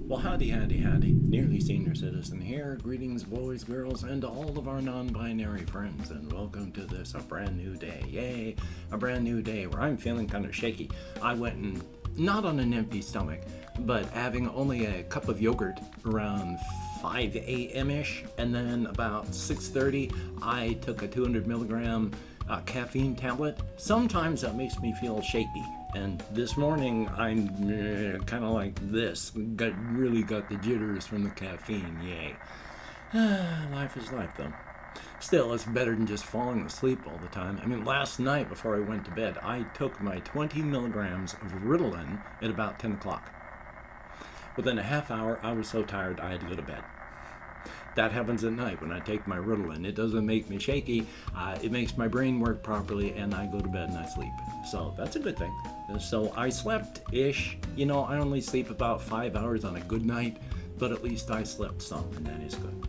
Well, howdy, howdy, howdy. Nearly Senior Citizen here. Greetings, boys, girls, and to all of our non-binary friends, and welcome to this, a brand new day. Yay, a brand new day where I'm feeling kind of shaky. I went and, not on an empty stomach, but having only a cup of yogurt around 5 a.m.-ish, and then about 6:30, I took a 200 milligram caffeine tablet. Sometimes that makes me feel shaky. And this morning, I'm kind of like this. Really got the jitters from the caffeine, yay. Life is life, though. Still, it's better than just falling asleep all the time. I mean, last night before I went to bed, I took my 20 milligrams of Ritalin at about 10 o'clock. Within a half hour, I was so tired I had to go to bed. That happens at night when I take my Ritalin. It doesn't make me shaky. It makes my brain work properly, and I go to bed and I sleep. So that's a good thing. So I slept-ish. You know, I only sleep about 5 hours on a good night, but at least I slept some, and that is good.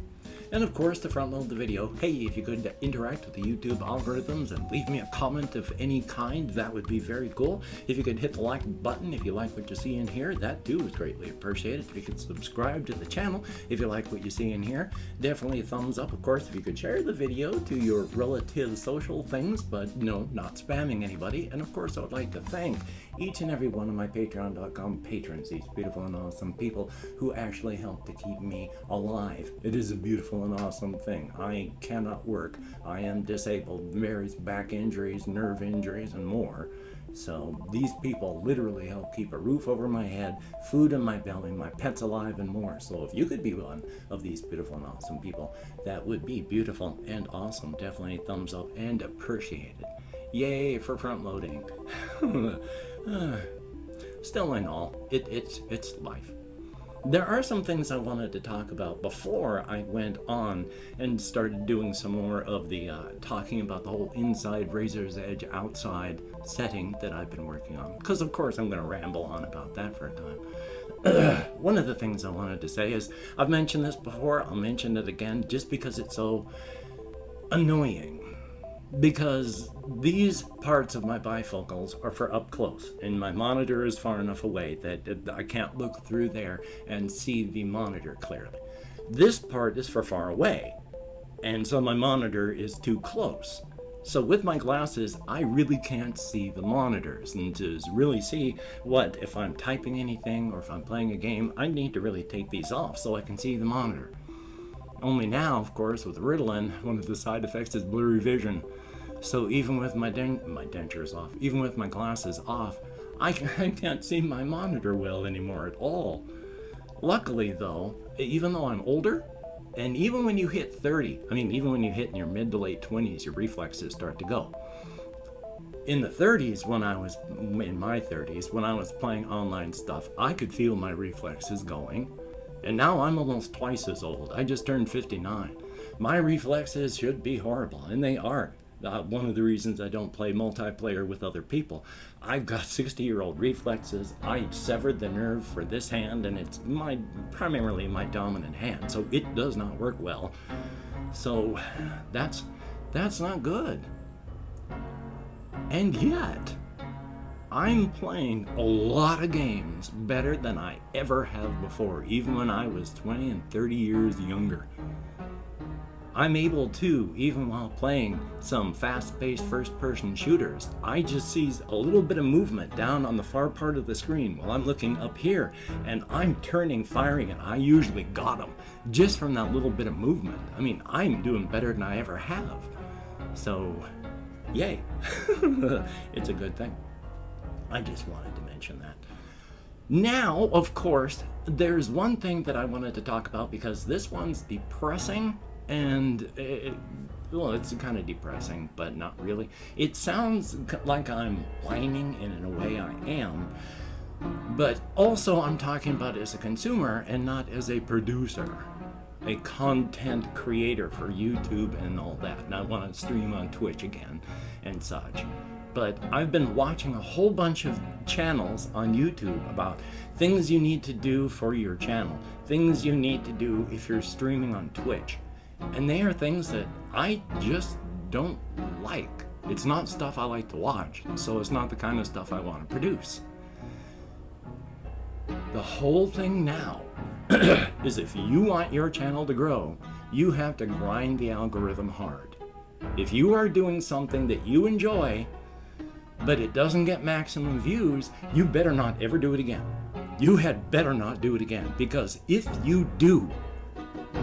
And of course, to front load the video, hey, if you could interact with the YouTube algorithms and leave me a comment of any kind, that would be very cool. If you could hit the like button if you like what you see in here, that too is greatly appreciated. If you could subscribe to the channel if you like what you see in here, definitely a thumbs up. Of course, if you could share the video to your relative social things, but no, not spamming anybody. And of course, I would like to thank each and every one of my Patreon.com patrons, these beautiful and awesome people who actually help to keep me alive. It is a beautiful and awesome thing. I cannot work. I am disabled, various back injuries, nerve injuries, and more. So these people literally help keep a roof over my head, food in my belly, my pets alive, and more. So if you could be one of these beautiful and awesome people, that would be beautiful and awesome. Definitely thumbs up and appreciated. Yay for front loading. Still in all, it's life. There are some things I wanted to talk about before I went on and started doing some more of the talking about the whole inside razor's edge outside setting that I've been working on. Because of course I'm going to ramble on about that for a time. One of the things I wanted to say is, I've mentioned this before, I'll mention it again just because it's so annoying. Because these parts of my bifocals are for up close, and my monitor is far enough away that I can't look through there and see the monitor clearly. This part is for far away, and so my monitor is too close. So with my glasses, I really can't see the monitors, and to really see what, if I'm typing anything or if I'm playing a game, I need to really take these off so I can see the monitor. Only now, of course, with Ritalin, one of the side effects is blurry vision. So even with my dentures off, even with my glasses off, I can't see my monitor well anymore at all. Luckily, though, even though I'm older, and even when you hit 30, even when you hit in your mid to late 20s, your reflexes start to go. In the 30s, when I was playing online stuff, I could feel my reflexes going. And now I'm almost twice as old. I just turned 59. My reflexes should be horrible, and they are. One of the reasons I don't play multiplayer with other people. I've got 60-year-old reflexes. I severed the nerve for this hand, and it's primarily my dominant hand, so it does not work well. So that's not good. And yet, I'm playing a lot of games better than I ever have before, even when I was 20 and 30 years younger. I'm able to, even while playing some fast-paced first-person shooters, I just see a little bit of movement down on the far part of the screen while I'm looking up here, and I'm turning, firing, and I usually got them just from that little bit of movement. I'm doing better than I ever have. So, yay. It's a good thing. I just wanted to mention that. Now, of course, there's one thing that I wanted to talk about because this one's depressing, and it's kind of depressing, but not really. It sounds like I'm whining, and in a way I am, but also I'm talking about it as a consumer and not as a producer, a content creator for YouTube and all that. And I want to stream on Twitch again and such. But I've been watching a whole bunch of channels on YouTube about things you need to do for your channel, things you need to do if you're streaming on Twitch. And they are things that I just don't like. It's not stuff I like to watch, so it's not the kind of stuff I want to produce. The whole thing now is if you want your channel to grow, you have to grind the algorithm hard. If you are doing something that you enjoy, but it doesn't get maximum views, you better not ever do it again. You had better not do it again, because if you do,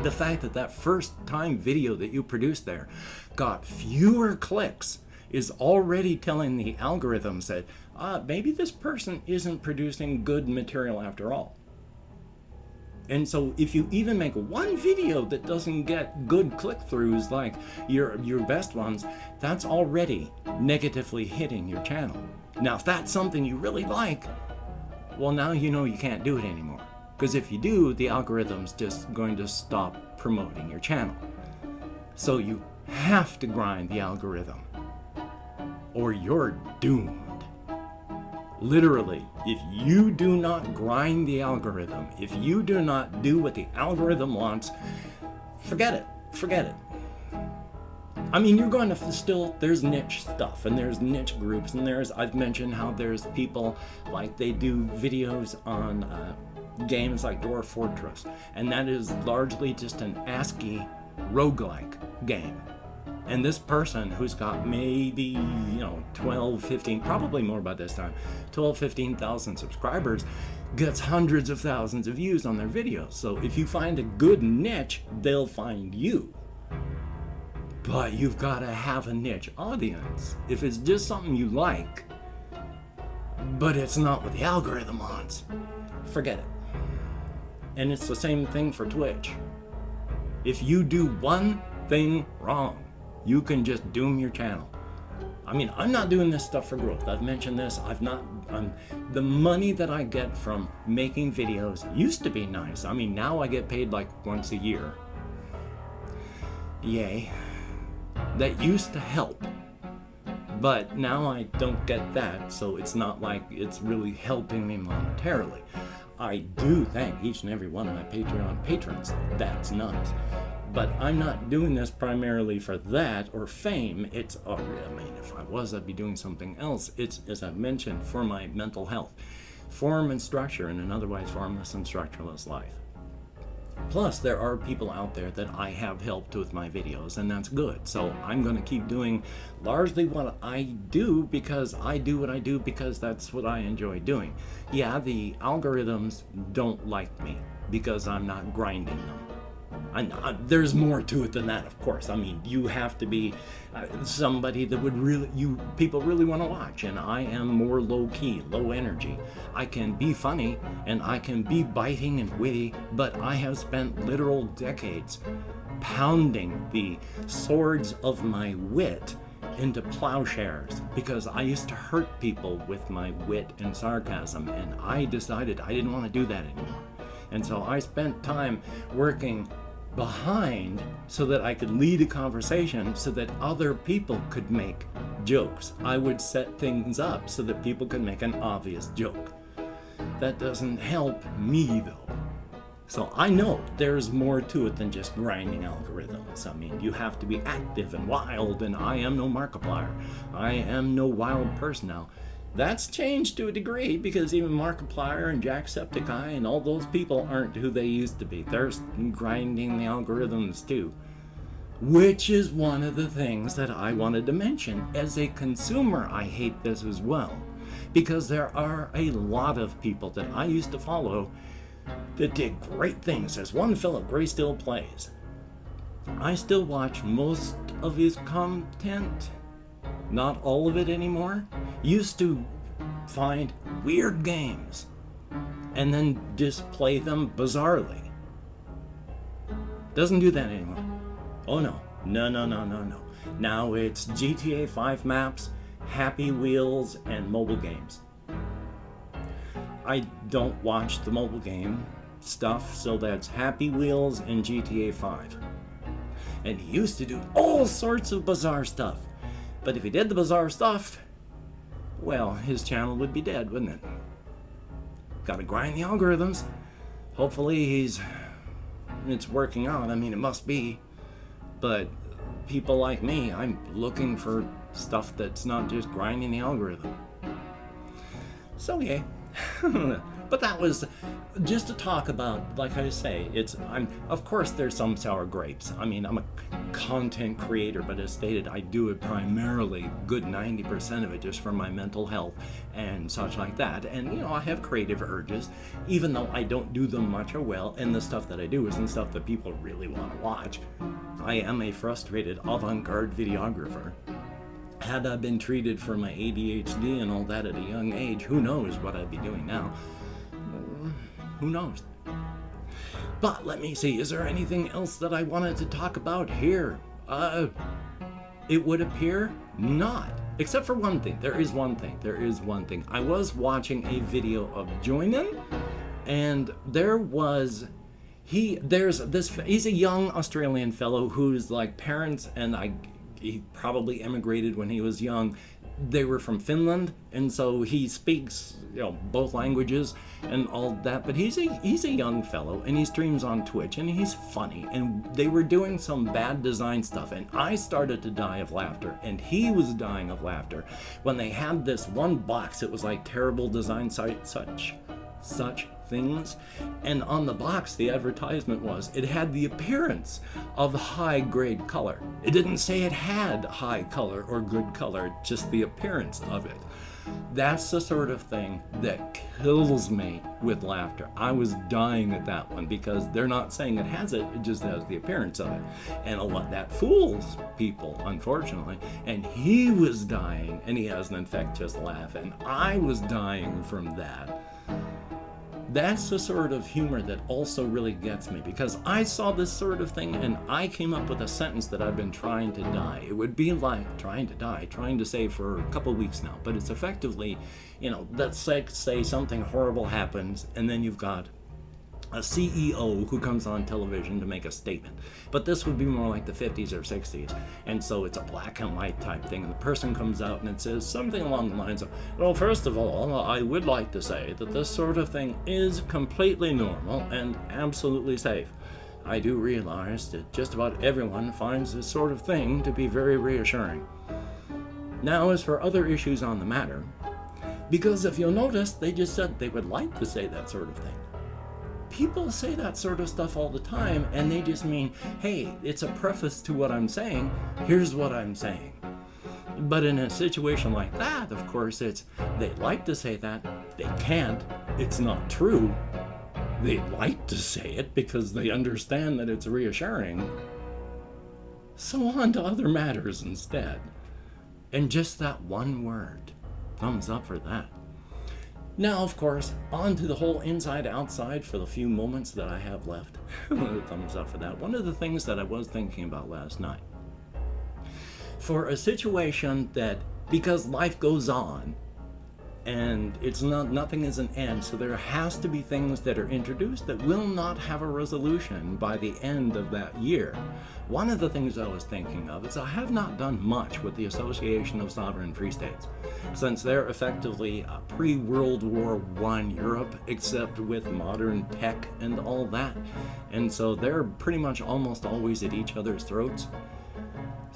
the fact that that first time video that you produced there got fewer clicks is already telling the algorithms that maybe this person isn't producing good material after all. And so if you even make one video that doesn't get good click-throughs like your best ones, that's already negatively hitting your channel. Now, if that's something you really like, well, now you know you can't do it anymore. Because if you do, the algorithm's just going to stop promoting your channel. So you have to grind the algorithm, or you're doomed. Literally, if you do not grind the algorithm, if you do not do what the algorithm wants, forget it. I mean, you're going to still, there's niche stuff, and there's niche groups, and I've mentioned how there's people, like they do videos on games like Dwarf Fortress, and that is largely just an ASCII roguelike game. And this person who's got maybe, 12, 15, probably more by this time, 12, 15,000 subscribers, gets hundreds of thousands of views on their videos. So if you find a good niche, they'll find you. But you've got to have a niche audience. If it's just something you like, but it's not what the algorithm wants, forget it. And it's the same thing for Twitch. If you do one thing wrong, you can just doom your channel. I mean, I'm not doing this stuff for growth. I've mentioned this. The money that I get from making videos used to be nice. I mean, now I get paid like once a year. Yay. That used to help. But now I don't get that, so it's not like it's really helping me monetarily. I do thank each and every one of my Patreon patrons. That's nice. But I'm not doing this primarily for that or fame. It's, I mean, if I was, I'd be doing something else. It's, as I've mentioned, for my mental health, form and structure in an otherwise formless and structureless life. Plus, there are people out there that I have helped with my videos, and that's good. So I'm going to keep doing largely what I do because I do what I do because that's what I enjoy doing. Yeah, the algorithms don't like me because I'm not grinding them. There's more to it than that, of course. I mean, you have to be somebody that would people really want to watch, and I am more low-key, low energy. I can be funny, and I can be biting and witty, but I have spent literal decades pounding the swords of my wit into plowshares because I used to hurt people with my wit and sarcasm, and I decided I didn't want to do that anymore. And so I spent time working behind so that I could lead a conversation so that other people could make jokes. I would set things up so that people could make an obvious joke. That doesn't help me though. So I know there's more to it than just grinding algorithms. I mean, you have to be active and wild, and I am no Markiplier. I am no wild person now. That's changed to a degree because even Markiplier and Jacksepticeye and all those people aren't who they used to be. They're grinding the algorithms too. Which is one of the things that I wanted to mention. As a consumer, I hate this as well. Because there are a lot of people that I used to follow that did great things. There's one fellow, Gray Still Plays. I still watch most of his content. Not all of it anymore. Used to find weird games and then just play them bizarrely. Doesn't do that anymore. Oh no. No. Now it's GTA 5 maps, Happy Wheels, and mobile games. I don't watch the mobile game stuff, so that's Happy Wheels and GTA 5. And he used to do all sorts of bizarre stuff. But if he did the bizarre stuff, well, his channel would be dead, wouldn't it? Gotta grind the algorithms. Hopefully it's working out. I mean, it must be. But people like me, I'm looking for stuff that's not just grinding the algorithm. So yeah. But But that was just to talk about, like I say, of course there's some sour grapes. I mean, I'm a content creator, but as stated, I do it primarily, good 90% of it, just for my mental health and such like that. And I have creative urges, even though I don't do them much or well, and the stuff that I do isn't stuff that people really want to watch. I am a frustrated avant-garde videographer. Had I been treated for my ADHD and all that at a young age, who knows what I'd be doing now. Who knows? But let me see, is there anything else that I wanted to talk about here? It would appear not. Except for one thing. There is one thing. I was watching a video of Joinen, and he's a young Australian fellow whose parents, and he probably emigrated when he was young. They were from Finland, and so he speaks both languages and all that, but he's a young fellow, and he streams on Twitch, and he's funny, and they were doing some bad design stuff, and I started to die of laughter, and he was dying of laughter when they had this one box. It was like terrible design such things, and on the box the advertisement it had the appearance of high grade color. It didn't say it had high color or good color, just the appearance of it. That's the sort of thing that kills me with laughter. I was dying at that one because they're not saying it has it just has the appearance of it. And a lot that fools people, unfortunately. And he was dying, and he has an infectious laugh, and I was dying from that. That's the sort of humor that also really gets me, because I saw this sort of thing and I came up with a sentence that I've been trying to die. It would be like trying to say for a couple weeks now, but it's effectively, let's say something horrible happens, and then you've got a CEO who comes on television to make a statement. But this would be more like the 50s or 60s. And so it's a black and white type thing. And the person comes out and it says something along the lines of, well, first of all, I would like to say that this sort of thing is completely normal and absolutely safe. I do realize that just about everyone finds this sort of thing to be very reassuring. Now, as for other issues on the matter, because if you'll notice, they just said they would like to say that sort of thing. People say that sort of stuff all the time, and they just mean, hey, it's a preface to what I'm saying, here's what I'm saying. But in a situation like that, of course, they'd like to say that, they can't, it's not true. They'd like to say it because they understand that it's reassuring. So on to other matters instead. And just that one word, thumbs up for that. Now, of course, on to the whole inside-outside for the few moments that I have left. Thumbs up for that. One of the things that I was thinking about last night. For a situation that, because life goes on, and nothing is an end, so there has to be things that are introduced that will not have a resolution by the end of that year. One of the things I was thinking of is I have not done much with the Association of Sovereign Free States, since they're effectively a pre-World War I Europe, except with modern tech and all that. And so they're pretty much almost always at each other's throats.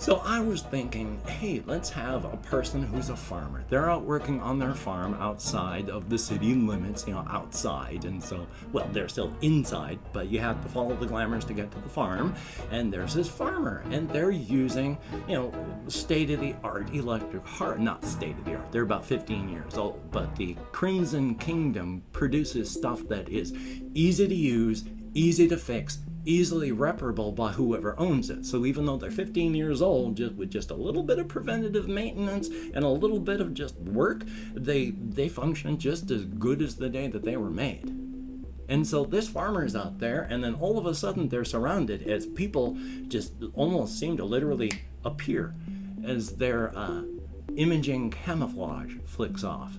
So I was thinking, hey, let's have a person who's a farmer. They're out working on their farm outside of the city limits, outside. And so, well, they're still inside, but you have to follow the glamours to get to the farm. And there's this farmer, and they're using, state-of-the-art electric not state-of-the-art, they're about 15 years old, but the Crimson Kingdom produces stuff that is easy to use, easy to fix, easily reparable by whoever owns it. So even though they're 15 years old, with just a little bit of preventative maintenance and a little bit of just work, they function just as good as the day that they were made. And so this farmer is out there, and then all of a sudden they're surrounded as people just almost seem to literally appear as their imaging camouflage flicks off.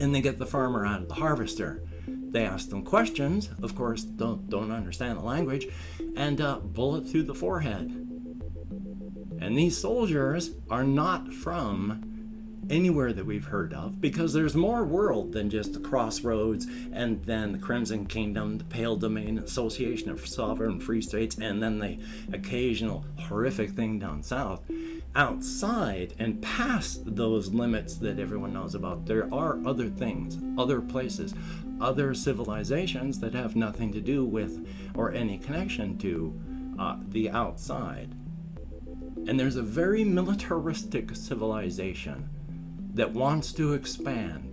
And they get the farmer out of the harvester. They ask them questions, of course, don't understand the language, and bullet through the forehead. And these soldiers are not from anywhere that we've heard of, because there's more world than just the Crossroads, and then the Crimson Kingdom, the Pale Domain Association of Sovereign Free States, and then the occasional horrific thing down south. outside and past those limits that everyone knows about, there are other things, other places, other civilizations that have nothing to do with or any connection to the outside. And there's a very militaristic civilization that wants to expand.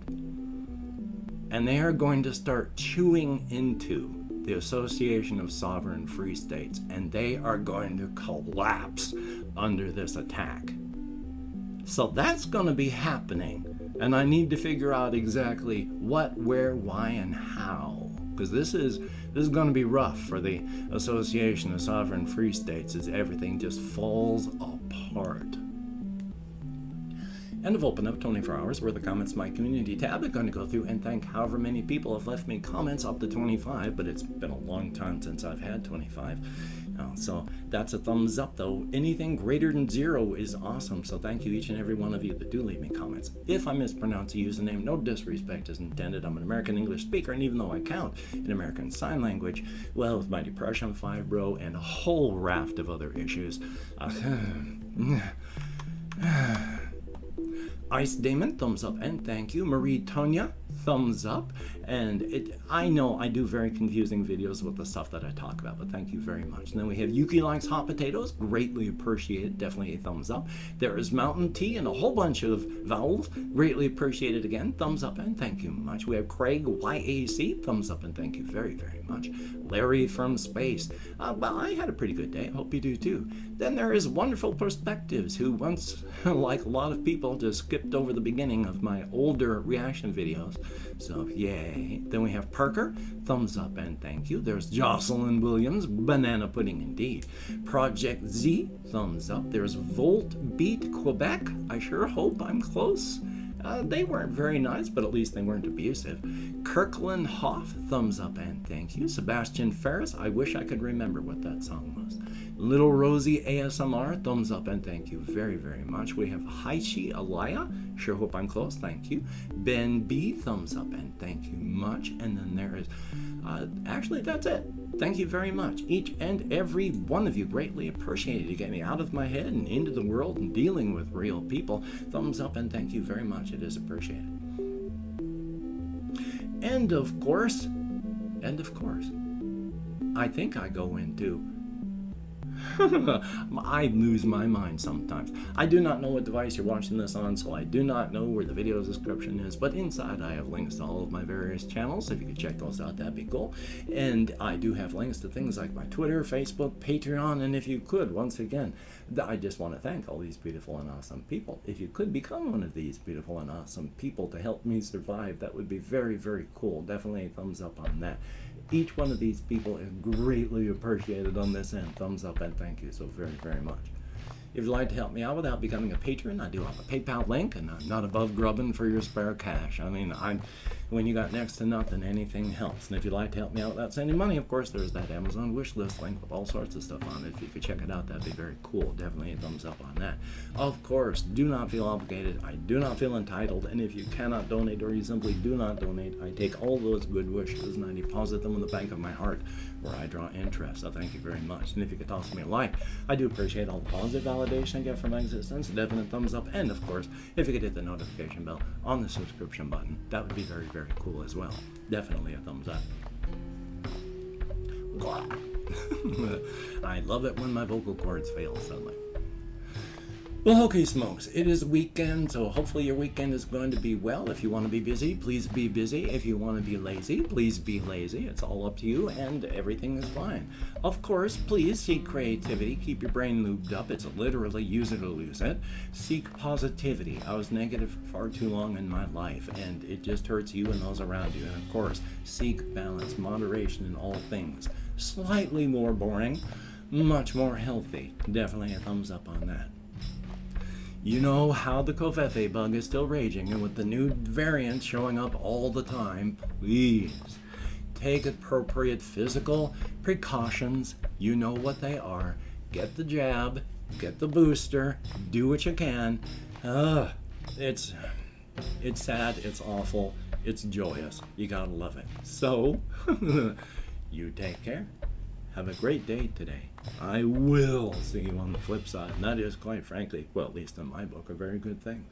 And they are going to start chewing into the Association of Sovereign Free States, and they are going to collapse under this attack. So that's going to be happening, and I need to figure out exactly what, where, why, and how, because this is going to be rough for the Association of Sovereign Free States as everything just falls apart. And I've opened up 24 hours worth of comments in my community tab. I'm going to go through and thank however many people have left me comments up to 25, but it's been a long time since I've had 25. So that's a thumbs up, though. Anything greater than 0 is awesome. So thank you, each and every one of you that do leave me comments. If I mispronounce a username, no disrespect is intended. I'm an American English speaker, and even though I count in American Sign Language, well, with my depression, fibro, and a whole raft of other issues, Ice Damon, thumbs up and thank you. Marie Tonya, thumbs up. And I know I do very confusing videos with the stuff that I talk about, but thank you very much. And then we have Yuki Likes Hot Potatoes, greatly appreciated, definitely a thumbs up. There is Mountain Tea and a whole bunch of vowels, greatly appreciated again, thumbs up and thank you much. We have Craig YAC, thumbs up and thank you very, very much. Larry from Space, well, I had a pretty good day, I hope you do too. Then there is Wonderful Perspectives, who once, like a lot of people, just skipped over the beginning of my older reaction videos, so yay. Then we have Parker, thumbs up and thank you. There's Jocelyn Williams, banana pudding indeed. Project Z, thumbs up. There's Volt Beat Quebec, I sure hope I'm close. They weren't very nice, but at least they weren't abusive. Kirkland Hoff, thumbs up and thank you. Sebastian Ferris, I wish I could remember what that song was. Little Rosie ASMR, thumbs up and thank you very, very much. We have Haichi Alaya, sure hope I'm close, thank you. Ben B, thumbs up and thank you much. And then there is, actually that's it. Thank you very much. Each and every one of you, greatly appreciated. You get me out of my head and into the world and dealing with real people. Thumbs up and thank you very much. It is appreciated. And of course, I think I go into I lose my mind sometimes. I do not know what device you're watching this on, so I do not know where the video description is, but inside I have links to all of my various channels. If you could check those out, that'd be cool. And I do have links to things like my Twitter, Facebook, Patreon, and if you could, once again, I just want to thank all these beautiful and awesome people. If you could become one of these beautiful and awesome people to help me survive, that would be very, very cool. Definitely a thumbs up on that. Each one of these people is greatly appreciated on this end. Thumbs up and thank you so very, very much. If you'd like to help me out without becoming a patron, I do have a PayPal link, and I'm not above grubbing for your spare cash. I mean, when you got next to nothing, anything helps. And if you'd like to help me out without sending money, of course, there's that Amazon wish list link with all sorts of stuff on it. If you could check it out, that'd be very cool. Definitely a thumbs up on that. Of course, do not feel obligated. I do not feel entitled. And if you cannot donate or you simply do not donate, I take all those good wishes and I deposit them in the bank of my heart where I draw interest. So thank you very much. And if you could toss me a like, I do appreciate all the positive validation I get from my existence. A definite thumbs up. And of course, if you could hit the notification bell on the subscription button, that would be very, very cool as well. Definitely a thumbs up. I love it when my vocal cords fail suddenly. Well, okay, smokes, it is weekend, so hopefully your weekend is going to be well. If you want to be busy, please be busy. If you want to be lazy, please be lazy. It's all up to you, and everything is fine. Of course, please seek creativity. Keep your brain lubed up. It's literally use it or lose it. Seek positivity. I was negative for far too long in my life, and it just hurts you and those around you. And of course, seek balance, moderation in all things. Slightly more boring, much more healthy. Definitely a thumbs up on that. You know how the Covfefe bug is still raging, and with the new variants showing up all the time, please take appropriate physical precautions. You know what they are. Get the jab, get the booster, do what you can. It's sad, it's awful, it's joyous. You gotta love it. So, you take care, Have a great day today. I will see you on the flip side. And that is, quite frankly, well, at least in my book, a very good thing.